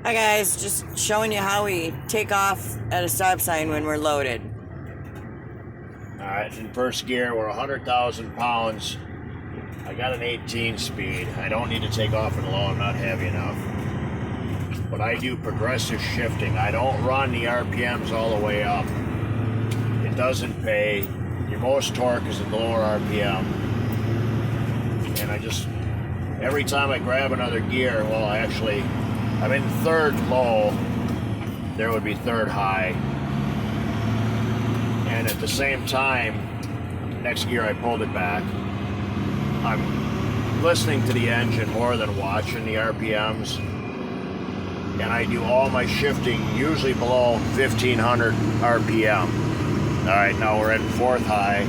Hi guys, just showing you how we take off at a stop sign when we're loaded. Alright, in first gear, we're 100,000 pounds. I got an 18 speed. I don't need to take off and low, I'm not heavy enough. But I do progressive shifting. I don't run the RPMs all the way up. It doesn't pay. Your most torque is at the lower RPM. And every time I grab another gear, well actually, I'm in third low, there would be third high. And at the same time, next gear I pulled it back. I'm listening to the engine more than watching the RPMs. And I do all my shifting usually below 1500 RPM. All right, now we're at fourth high.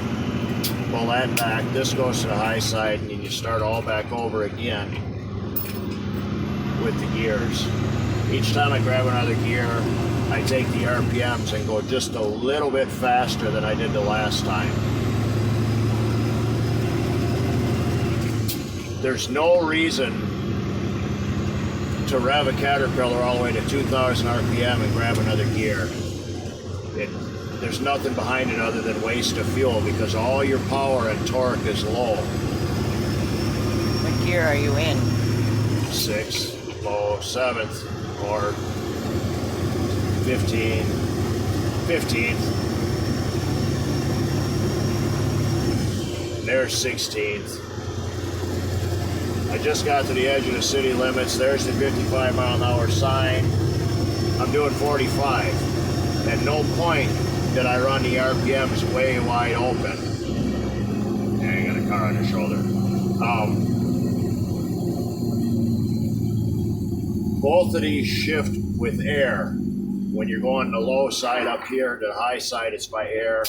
Pull that back, this goes to the high side, and then you start all back over again with the gears. Each time I grab another gear, I take the RPMs and go just a little bit faster than I did the last time. There's no reason to rev a Caterpillar all the way to 2000 RPM and grab another gear. There's nothing behind it other than waste of fuel because all your power and torque is low. What gear are you in? 6th, low, 7th, or 15th. There's 16th. I just got to the edge of the city limits. There's the 55 mile an hour sign. I'm doing 45. At no point did I run the RPMs way wide open. Yeah, I got a car on the shoulder. Both of these shift with air. When you're going the low side up here, the high side it's by air.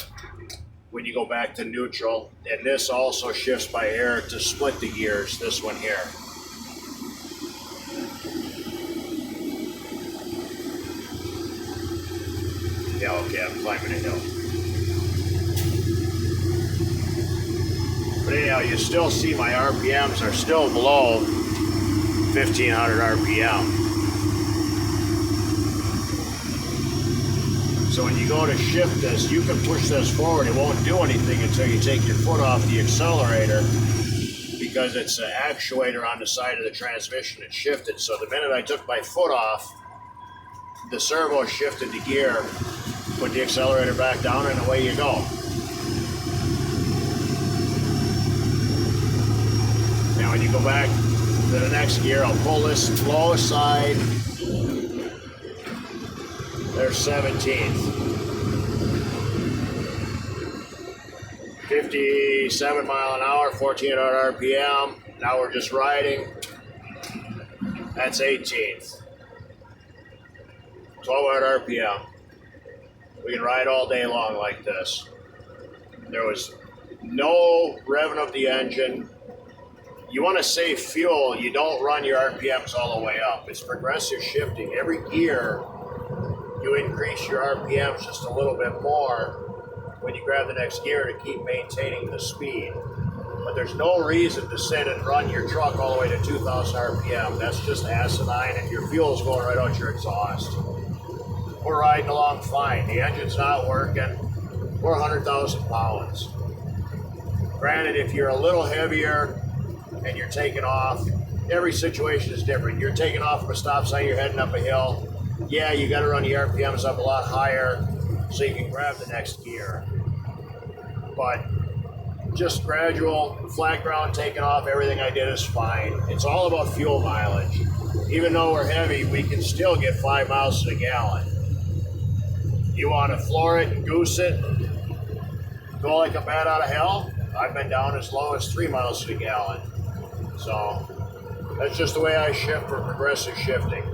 When you go back to neutral, and this also shifts by air to split the gears, this one here. Yeah, okay, I'm climbing a hill. But anyhow, you still see my RPMs are still below 1500 RPM. So when you go to shift this, you can push this forward. It won't do anything until you take your foot off the accelerator because it's an actuator on the side of the transmission that shifted. So the minute I took my foot off, the servo shifted the gear, put the accelerator back down, and away you go. Now when you go back to the next gear, I'll pull this low side. There's 17th. 57 mile an hour, 1400 RPM. Now we're just riding. That's 18th. 1200 RPM. We can ride all day long like this. There was no revving of the engine. You want to save fuel, you don't run your RPMs all the way up. It's progressive shifting. Every gear, you increase your RPMs just a little bit more when you grab the next gear to keep maintaining the speed. But there's no reason to sit and run your truck all the way to 2000 RPM. That's just asinine, and your fuel's going right out your exhaust. We're riding along fine. The engine's not working. We're 100,000 pounds. Granted, if you're a little heavier and you're taking off, every situation is different. You're taking off from a stop sign, you're heading up a hill. Yeah, you got to run the RPMs up a lot higher so you can grab the next gear. But just gradual, flat ground, taking off, everything I did is fine. It's all about fuel mileage. Even though we're heavy, we can still get 5 miles to the gallon. You want to floor it and goose it, go like a bat out of hell? I've been down as low as 3 miles to the gallon. So that's just the way I shift for progressive shifting.